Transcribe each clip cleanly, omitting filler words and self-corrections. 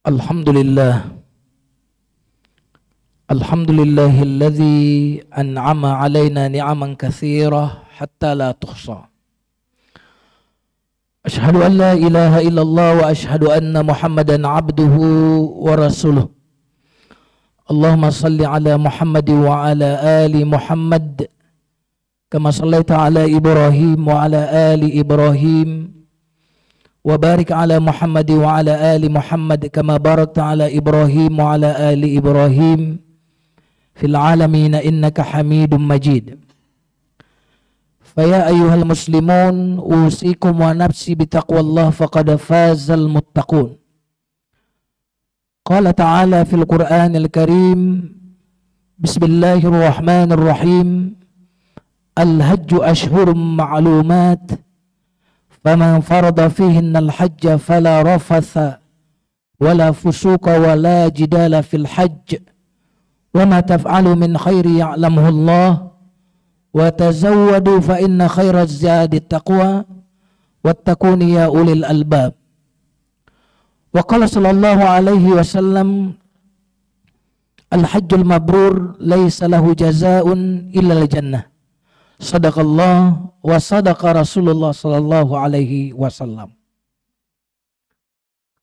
Alhamdulillah. Alhamdulillahilladzi an'ama alaina ni'aman katsirah hatta la tuhsa. Asyhadu an la ilaha illallah wa asyhadu anna Muhammadan abduhu wa rasuluh. Allahumma salli ala Muhammad wa ala ali Muhammad kama sallaita ala Ibrahim wa ala ali Ibrahim wa barik ala Muhammad wa ala ali Muhammad kama barakta ala Ibrahim wa ala ali Ibrahim fil alamin innaka Hamidum Majid. Faya ayyuhal muslimun usikum wa nafsi bitaqwallah faqad fazal muttaqun. Qala ta'ala fil Qur'anil Karim, Bismillahirrahmanirrahim, Al-hajju ashhurum ma'lumat, faman farada fihinna al-hajja fala rafatha wala fusuqa wala jidala fil hajj wa ma taf'alu min khairi ya'lamuhu Allah wa tazawwadu fa inna khairaz zadi taqwa wattaquni ya ulil albab. Wa qala sallallahu alaihi wasallam, al-hajjul mabrur laysa lahu jazaa'un illa al-jannah. Sadaqallah wa sadaqa Rasulullah sallallahu alaihi wasallam.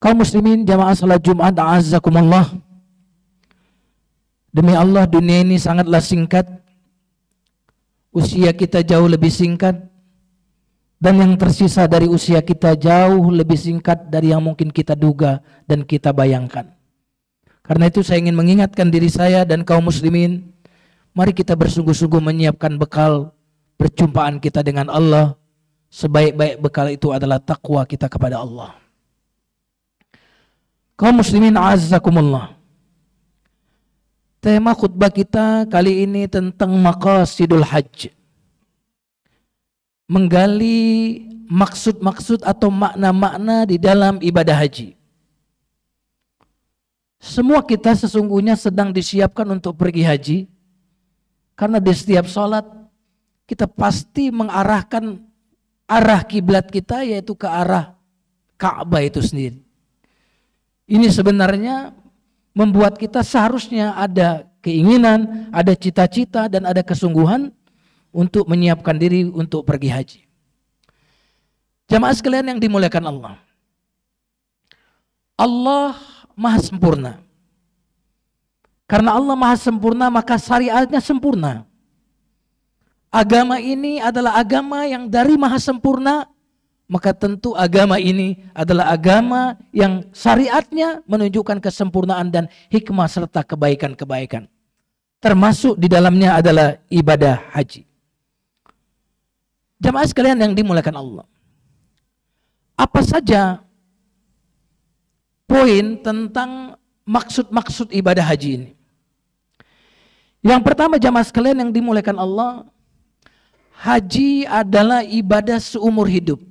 Kaum muslimin jamaah salat Jumat, a'azzakumullah. Demi Allah, dunia ini sangatlah singkat. Usia kita jauh lebih singkat. Dan yang tersisa dari usia kita jauh lebih singkat dari yang mungkin kita duga dan kita bayangkan. Karena itu saya ingin mengingatkan diri saya dan kaum muslimin, mari kita bersungguh-sungguh menyiapkan bekal perjumpaan kita dengan Allah. Sebaik-baik bekal itu adalah takwa kita kepada Allah. Kaum muslimin a'azzakumullah. Tema khutbah kita kali ini tentang maqasidul hajj. Menggali maksud-maksud atau makna-makna di dalam ibadah haji. Semua kita sesungguhnya sedang disiapkan untuk pergi haji. Karena di setiap sholat kita pasti mengarahkan arah kiblat kita yaitu ke arah Ka'bah itu sendiri. Ini sebenarnya membuat kita seharusnya ada keinginan, ada cita-cita dan ada kesungguhan untuk menyiapkan diri untuk pergi haji. Jamaah sekalian yang dimuliakan Allah. Allah Maha sempurna. Karena Allah Maha sempurna maka syariatnya sempurna. Agama ini adalah agama yang dari Maha sempurna, maka tentu agama ini adalah agama yang syariatnya menunjukkan kesempurnaan dan hikmah serta kebaikan-kebaikan. Termasuk di dalamnya adalah ibadah haji. Jamaah sekalian yang dimuliakan Allah. Apa saja poin tentang maksud-maksud ibadah haji ini? Yang pertama jamaah sekalian yang dimuliakan Allah, haji adalah ibadah seumur hidup.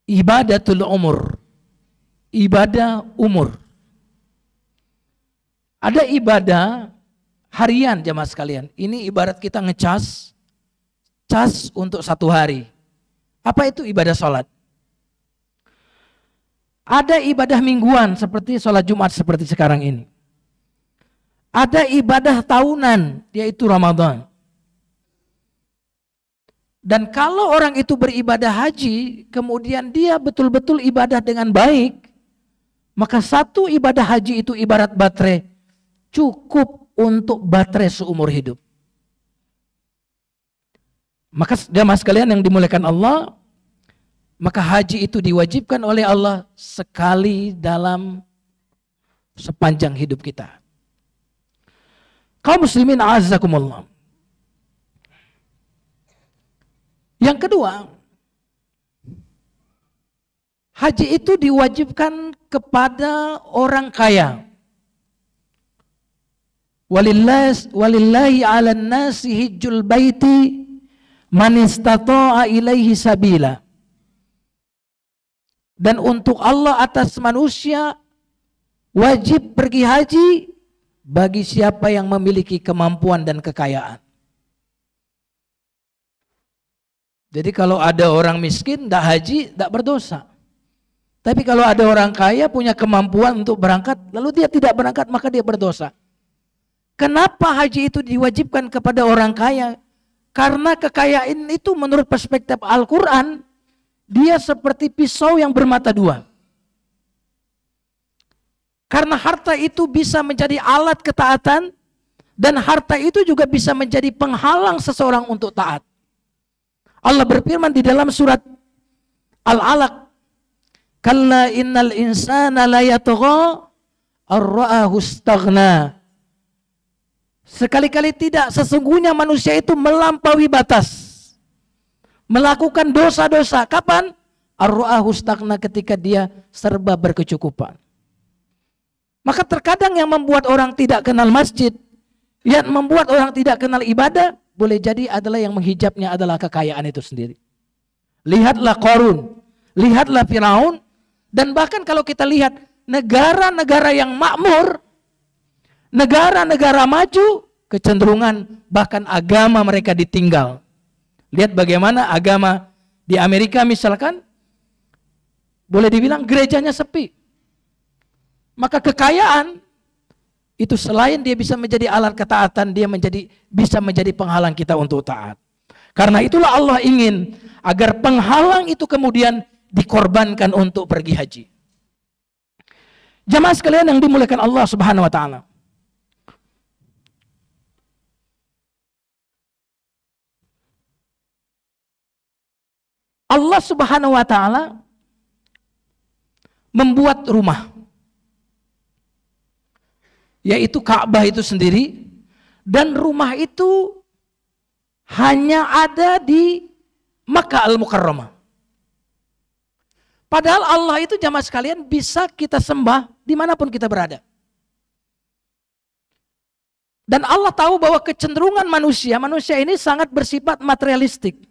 Ibadatul umur. Ibadah umur. Ada ibadah harian jamaah sekalian. Ini ibarat kita ngecas. Cas untuk 1 hari. Apa itu ibadah sholat? Ada ibadah mingguan seperti sholat Jumat seperti sekarang ini. Ada ibadah tahunan yaitu Ramadan. Dan kalau orang itu beribadah haji, kemudian dia betul-betul ibadah dengan baik, maka satu ibadah haji itu ibarat baterai, cukup untuk baterai seumur hidup. Maka jamaah sekalian yang dimuliakan Allah, maka haji itu diwajibkan oleh Allah sekali dalam sepanjang hidup kita. Kaum muslimin a'azzakumullah. Yang kedua, haji itu diwajibkan kepada orang kaya. Walillahi 'alan nasi hijjul baiti man istata'a ilaihi sabila. Dan untuk Allah atas manusia wajib pergi haji bagi siapa yang memiliki kemampuan dan kekayaan. Jadi kalau ada orang miskin tidak haji, tidak berdosa. Tapi kalau ada orang kaya punya kemampuan untuk berangkat, lalu dia tidak berangkat, maka dia berdosa. Kenapa haji itu diwajibkan kepada orang kaya? Karena kekayaan itu menurut perspektif Al-Quran, dia seperti pisau yang bermata dua. Karena harta itu bisa menjadi alat ketaatan, dan harta itu juga bisa menjadi penghalang seseorang untuk taat. Allah berfirman di dalam surat Al-Alaq, "Kalla innal insana la yatgha ar-ra'ahu istaghna." Sekali-kali tidak, sesungguhnya manusia itu melampaui batas, melakukan dosa-dosa. Kapan? Ar-ra'ahu istaghna, ketika dia serba berkecukupan. Maka terkadang yang membuat orang tidak kenal masjid, yang membuat orang tidak kenal ibadah, boleh jadi adalah yang menghijabnya adalah kekayaan itu sendiri. Lihatlah Qarun, lihatlah Firaun, dan bahkan kalau kita lihat negara-negara yang makmur, negara-negara maju, kecenderungan bahkan agama mereka ditinggal. Lihat bagaimana agama di Amerika misalkan, boleh dibilang gerejanya sepi. Maka kekayaan itu selain dia bisa menjadi alat ketaatan, dia bisa menjadi penghalang kita untuk taat. Karena itulah Allah ingin agar penghalang itu kemudian dikorbankan untuk pergi haji. Jamaah sekalian yang dimuliakan Allah Subhanahu wa taala. Allah Subhanahu wa taala membuat rumah, yaitu Ka'bah itu sendiri, dan rumah itu hanya ada di Makkah Al-Mukarramah. Padahal Allah itu jamaah sekalian bisa kita sembah dimanapun kita berada. Dan Allah tahu bahwa kecenderungan manusia ini sangat bersifat materialistik.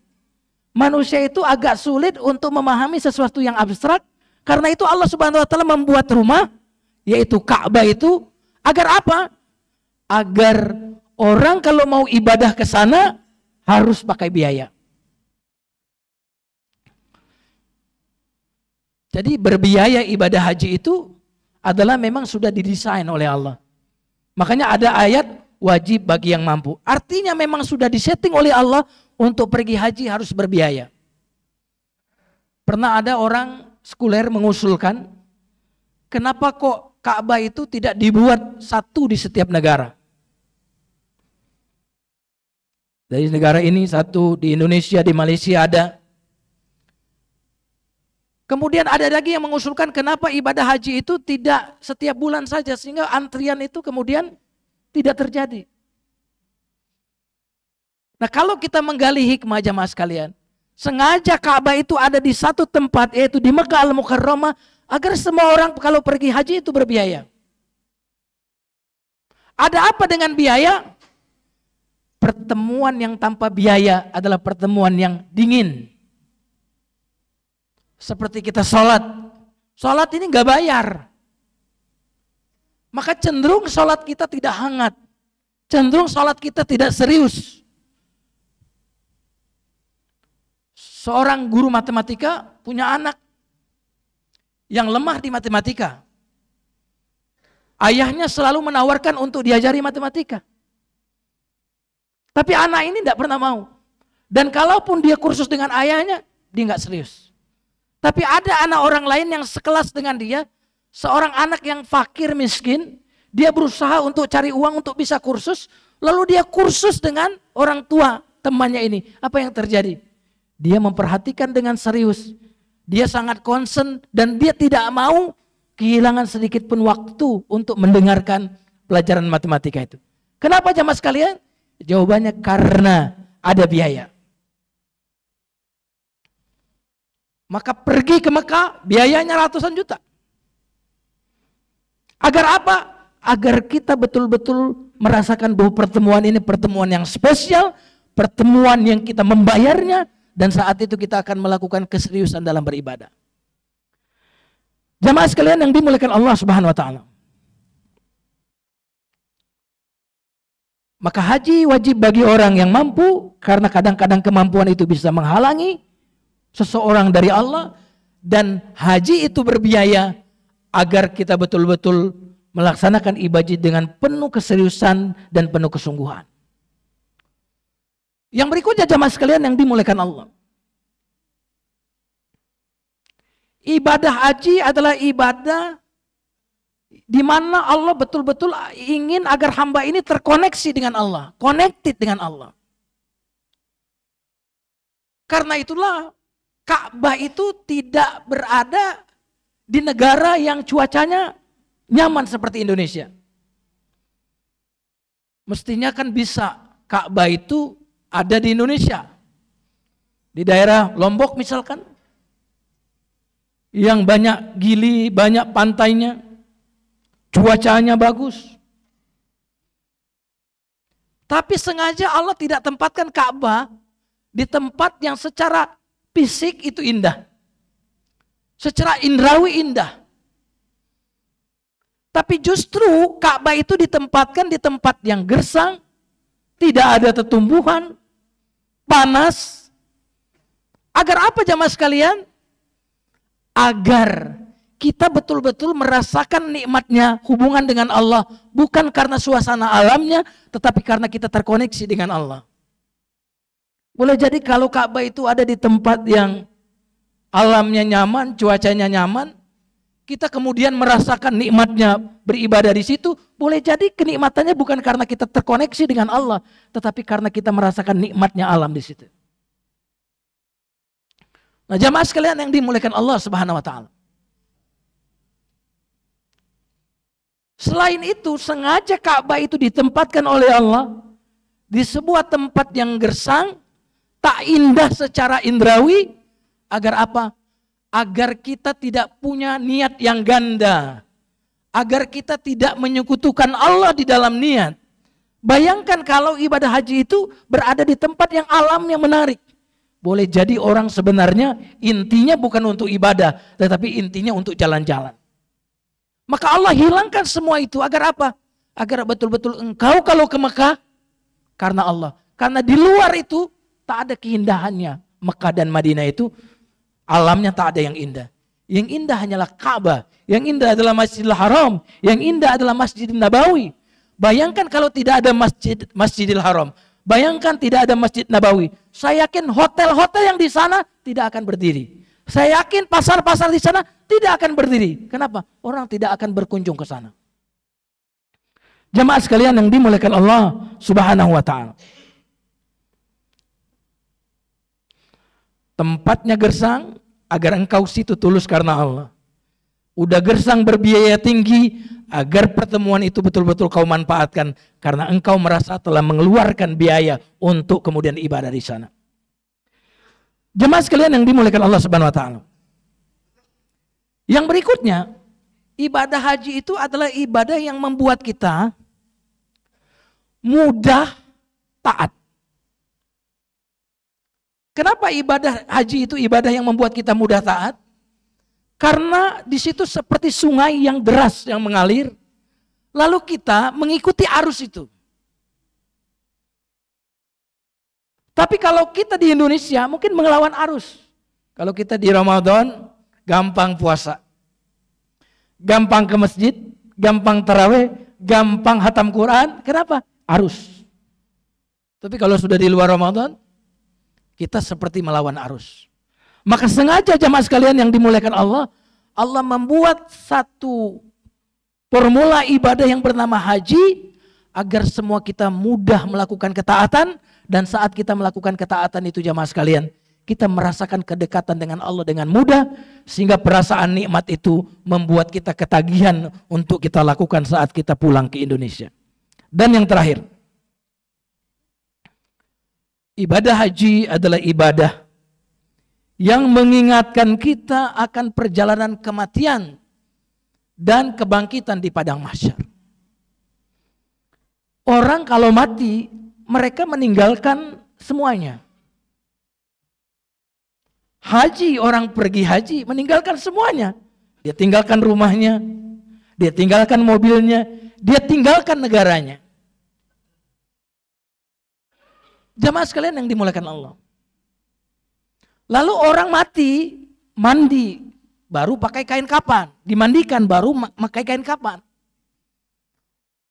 Manusia itu agak sulit untuk memahami sesuatu yang abstrak. Karena itu Allah Subhanahu wa taala membuat rumah, yaitu Ka'bah itu, agar apa? Agar orang kalau mau ibadah ke sana harus pakai biaya. Jadi berbiaya ibadah haji itu adalah memang sudah didesain oleh Allah. Makanya ada ayat wajib bagi yang mampu. Artinya memang sudah disetting oleh Allah untuk pergi haji harus berbiaya. Pernah ada orang sekuler mengusulkan, kenapa kok Ka'bah itu tidak dibuat satu di setiap negara? Dari negara ini satu, di Indonesia, di Malaysia ada. Kemudian ada lagi yang mengusulkan kenapa ibadah haji itu tidak setiap bulan saja, sehingga antrian itu kemudian tidak terjadi. Nah, kalau kita menggali hikmah jamaah sekalian, sengaja Ka'bah itu ada di satu tempat, yaitu di Makkah Al-Mukarramah, agar semua orang kalau pergi haji itu berbiaya. Ada apa dengan biaya? Pertemuan yang tanpa biaya adalah pertemuan yang dingin. Seperti kita sholat. Sholat ini nggak bayar. Maka cenderung sholat kita tidak hangat. Cenderung sholat kita tidak serius. Seorang guru matematika punya anak yang lemah di matematika. Ayahnya selalu menawarkan untuk diajari matematika. Tapi anak ini tidak pernah mau. Dan kalaupun dia kursus dengan ayahnya, dia nggak serius. Tapi ada anak orang lain yang sekelas dengan dia, seorang anak yang fakir miskin, dia berusaha untuk cari uang untuk bisa kursus, lalu dia kursus dengan orang tua temannya ini. Apa yang terjadi? Dia memperhatikan dengan serius. Dia sangat concern dan dia tidak mau kehilangan sedikit pun waktu untuk mendengarkan pelajaran matematika itu. Kenapa jamaah sekalian? Jawabannya karena ada biaya. Maka pergi ke Mekah biayanya ratusan juta. Agar apa? Agar kita betul-betul merasakan bahwa pertemuan ini pertemuan yang spesial, pertemuan yang kita membayarnya, dan saat itu kita akan melakukan keseriusan dalam beribadah. Jamaah sekalian yang dimuliakan Allah Subhanahu wa taala. Maka haji wajib bagi orang yang mampu, karena kadang-kadang kemampuan itu bisa menghalangi seseorang dari Allah, dan haji itu berbiaya agar kita betul-betul melaksanakan ibadah dengan penuh keseriusan dan penuh kesungguhan. Yang berikutnya jamaah sekalian yang dimuliakan Allah. Ibadah haji adalah ibadah di mana Allah betul-betul ingin agar hamba ini terkoneksi dengan Allah, connected dengan Allah. Karena itulah Ka'bah itu tidak berada di negara yang cuacanya nyaman seperti Indonesia. Mestinya kan bisa Ka'bah itu ada di Indonesia. Di daerah Lombok misalkan, yang banyak gili, banyak pantainya, cuacanya bagus. Tapi sengaja Allah tidak tempatkan Ka'bah di tempat yang secara fisik itu indah. Secara indrawi indah. Tapi justru Ka'bah itu ditempatkan di tempat yang gersang, tidak ada tetumbuhan, panas. Agar apa jamaah sekalian? Agar kita betul-betul merasakan nikmatnya hubungan dengan Allah. Bukan karena suasana alamnya, tetapi karena kita terkoneksi dengan Allah. Boleh jadi kalau Ka'bah itu ada di tempat yang alamnya nyaman, cuacanya nyaman, kita kemudian merasakan nikmatnya beribadah di situ, boleh jadi kenikmatannya bukan karena kita terkoneksi dengan Allah, tetapi karena kita merasakan nikmatnya alam di situ. Nah, jamaah sekalian yang dimuliakan Allah Subhanahu wa taala. Selain itu, sengaja Ka'bah itu ditempatkan oleh Allah di sebuah tempat yang gersang, tak indah secara indrawi, agar apa? Agar kita tidak punya niat yang ganda. Agar kita tidak menyekutukan Allah di dalam niat. Bayangkan kalau ibadah haji itu berada di tempat yang alamnya menarik. Boleh jadi orang sebenarnya intinya bukan untuk ibadah, tetapi intinya untuk jalan-jalan. Maka Allah hilangkan semua itu agar apa? Agar betul-betul engkau kalau ke Mekah karena Allah. Karena di luar itu tak ada keindahannya. Mekah dan Madinah itu alamnya tak ada yang indah. Yang indah hanyalah Ka'bah. Yang indah adalah Masjidil Haram. Yang indah adalah Masjid Nabawi. Bayangkan kalau tidak ada Masjidil Haram. Bayangkan tidak ada Masjid Nabawi. Saya yakin hotel-hotel yang di sana tidak akan berdiri. Saya yakin pasar-pasar di sana tidak akan berdiri. Kenapa? Orang tidak akan berkunjung ke sana. Jemaah sekalian yang dimuliakan Allah Subhanahu wa taala. Tempatnya gersang agar engkau situ tulus karena Allah. Udah gersang berbiaya tinggi agar pertemuan itu betul-betul kau manfaatkan karena engkau merasa telah mengeluarkan biaya untuk kemudian ibadah di sana. Jemaah sekalian yang dimuliakan Allah Subhanahu wa taala. Yang berikutnya, ibadah haji itu adalah ibadah yang membuat kita mudah taat. Kenapa ibadah haji itu ibadah yang membuat kita mudah taat? Karena di situ seperti sungai yang deras yang mengalir, lalu kita mengikuti arus itu. Tapi kalau kita di Indonesia mungkin melawan arus. Kalau kita di Ramadan gampang puasa, gampang ke masjid, gampang tarawih, gampang hatam Quran. Kenapa? Arus. Tapi kalau sudah di luar Ramadan, kita seperti melawan arus. Maka sengaja jamaah sekalian yang dimuliakan Allah, Allah membuat satu formula ibadah yang bernama haji agar semua kita mudah melakukan ketaatan, dan saat kita melakukan ketaatan itu jamaah sekalian, kita merasakan kedekatan dengan Allah dengan mudah, sehingga perasaan nikmat itu membuat kita ketagihan untuk kita lakukan saat kita pulang ke Indonesia. Dan yang terakhir, ibadah haji adalah ibadah yang mengingatkan kita akan perjalanan kematian dan kebangkitan di padang mahsyar. Orang kalau mati, mereka meninggalkan semuanya. Haji, orang pergi haji meninggalkan semuanya. Dia tinggalkan rumahnya, dia tinggalkan mobilnya, dia tinggalkan negaranya. Jamaah sekalian yang dimuliakan Allah. Lalu orang mati, mandi, baru pakai kain kapan. Dimandikan, baru pakai kain kapan.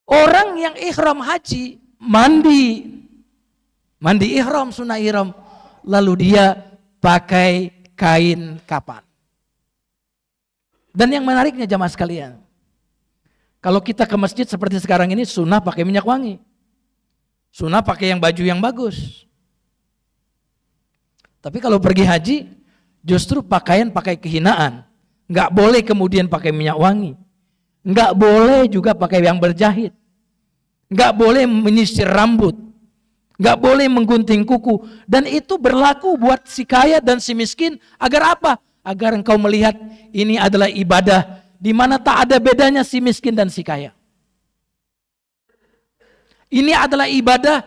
Orang yang ihram haji, mandi ihram, sunnah ihram, lalu dia pakai kain kapan. Dan yang menariknya jamaah sekalian, kalau kita ke masjid seperti sekarang ini, sunnah pakai minyak wangi. Sunnah pakai yang baju yang bagus. Tapi kalau pergi haji, justru pakaian pakai kehinaan. Nggak boleh kemudian pakai minyak wangi. Nggak boleh juga pakai yang berjahit. Nggak boleh menyisir rambut. Nggak boleh menggunting kuku. Dan itu berlaku buat si kaya dan si miskin. Agar apa? Agar engkau melihat ini adalah ibadah di mana tak ada bedanya si miskin dan si kaya. Ini adalah ibadah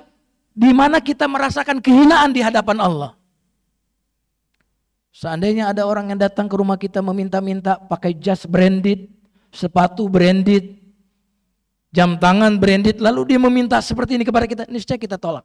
di mana kita merasakan kehinaan di hadapan Allah. Seandainya ada orang yang datang ke rumah kita meminta-minta pakai jas branded, sepatu branded, jam tangan branded, lalu dia meminta seperti ini kepada kita, niscaya kita tolak.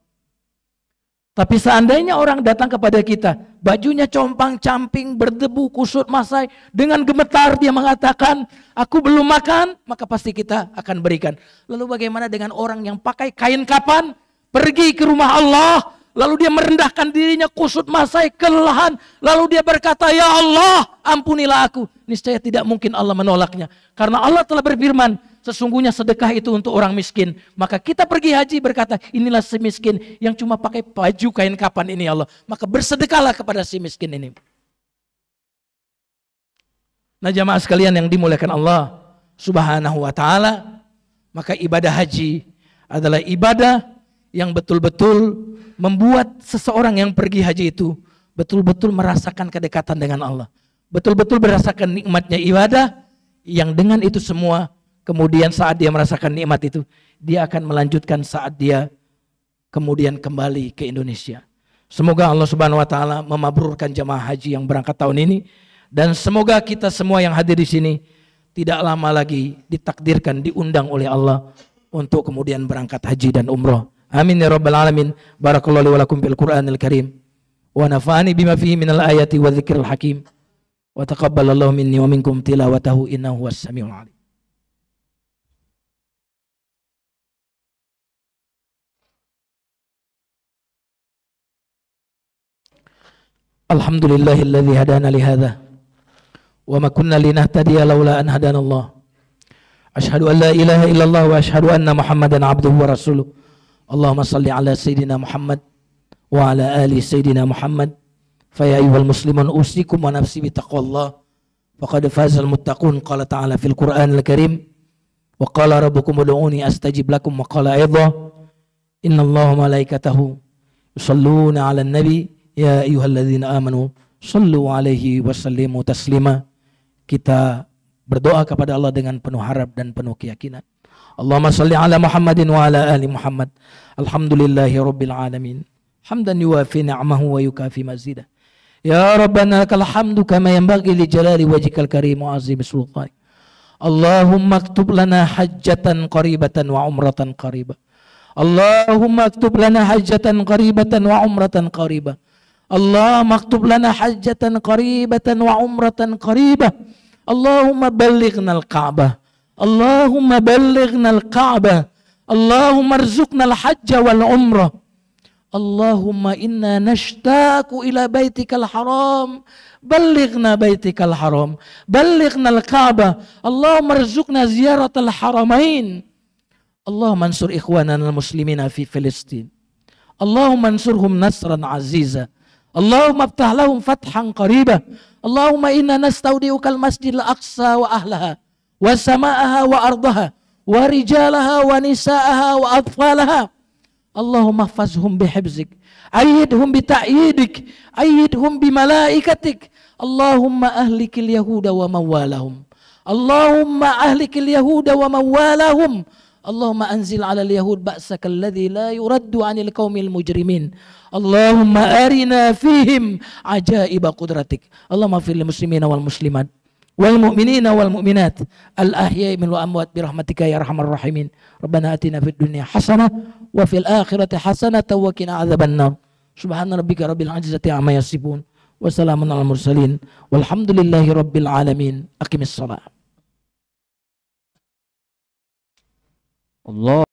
Tapi seandainya orang datang kepada kita, bajunya compang-camping, berdebu, kusut, masai, dengan gemetar dia mengatakan, aku belum makan, maka pasti kita akan berikan. Lalu bagaimana dengan orang yang pakai kain kapan, pergi ke rumah Allah, lalu dia merendahkan dirinya, kusut, masai, kelelahan, lalu dia berkata, ya Allah, ampunilah aku. Niscaya tidak mungkin Allah menolaknya. Karena Allah telah berfirman, sesungguhnya sedekah itu untuk orang miskin. Maka kita pergi haji berkata, inilah si miskin yang cuma pakai baju kain kapan ini ya Allah. Maka bersedekahlah kepada si miskin ini. Nah jamaah sekalian yang dimuliakan Allah subhanahu wa ta'ala, maka ibadah haji adalah ibadah yang betul-betul membuat seseorang yang pergi haji itu betul-betul merasakan kedekatan dengan Allah. Betul-betul merasakan nikmatnya ibadah, yang dengan itu semua kemudian saat dia merasakan nikmat itu, dia akan melanjutkan saat dia kemudian kembali ke Indonesia. Semoga Allah subhanahu wa ta'ala memabrurkan jamaah haji yang berangkat tahun ini. Dan semoga kita semua yang hadir di sini tidak lama lagi ditakdirkan, diundang oleh Allah untuk kemudian berangkat haji dan umroh. Amin ya rabbal alamin. Barakallahu li wa lakum fil Qur'anil Karim. Wa nafa'ani bima fihi minal ayati wa dzikril hakim. Wa taqabbalallahu minni wa minkum tilawatahu innahu was samiul alim. Alhamdulillahilladzi hadana li hadza wa ma kunna linahtadiya laula an hadana Allah. Asyhadu an la ilaha illallah wa asyhadu anna Muhammadan abduhu wa rasuluh. Allahumma salli ala sayyidina Muhammad wa ala ali sayyidina Muhammad. Fa ya ayyuhal muslimun usikum wa nafsi bi taqwallah. Faqad fazal muttaqun. Qala ta'ala fil Qur'anil Karim wa qala rabbukum ud'uni astajib lakum wa qala aidha innallaha malaikatahu yusalluna 'alan nabi. Ya ayyuhalladzina amanu sallu alaihi wasallimu taslima. Kita berdoa kepada Allah dengan penuh harap dan penuh keyakinan. Allahumma salli ala Muhammadin wa ala ali Muhammad. Alhamdulillahi rabbil alamin. Hamdan yuwafi ni'amahu wa yukafi mazidah. Ya Rabbana lakal hamdu kama yanbaghi li jalali wajhikal karim wa azimi sultanik. Allahumma aktub lana hajjatan qaribatan wa umratan qaribah. Allahumma aktub lana hajjatan qaribatan wa umratan qaribah. Allahumma aktub lana hajjatan qaribatan wa umratan qaribah. Allahumma ballighna al-Ka'bah. Allahumma ballighna al-Ka'bah. Allahumma arzuqna al-hajja wal umrah. Allahumma inna nashtaqu ila baitikal haram. Ballighna baitikal haram. Ballighna al-Ka'bah. Allahumma arzuqna ziyaratal haramain. Allahumma ansur ikhwanana al-muslimina fi Filistin. Allahumma ansurhum nasran aziza. Allahumma aftah lahum fathan qaribah. Allahumma inna nastaudi'ukal masjidil aqsa wa ahlaha wa sama'aha wa ardaha wa rijalaha wa nisa'aha wa atfalaha. Allahumma hfazhum bihibzik, ayyidhum bita'yidik, ayyidhum bimalaikatik. Allahumma ahlikil yahuda wa mawalahum. Allahumma ahlikil yahuda wa mawalahum. Allahumma anzil ala al-yahud ba'saka alladhi la yuraddu 'anil qaumil mujrimin. Allahumma arina fihim ajaiba qudratik. Allahumma fil muslimina wal muslimat wal mu'minina wal mu'minat al ahya'i min wal amwat bi rahmatika ya arhamar rahimin. Rabbana atina fid dunya hasanah wa fil akhirati hasanah wa qina adzabannar. Subhana rabbika rabbil izzati amma yasifun Wassalamun ala mursalin. Walhamdulillahi rabbil alamin. Aqimis shalah. Allah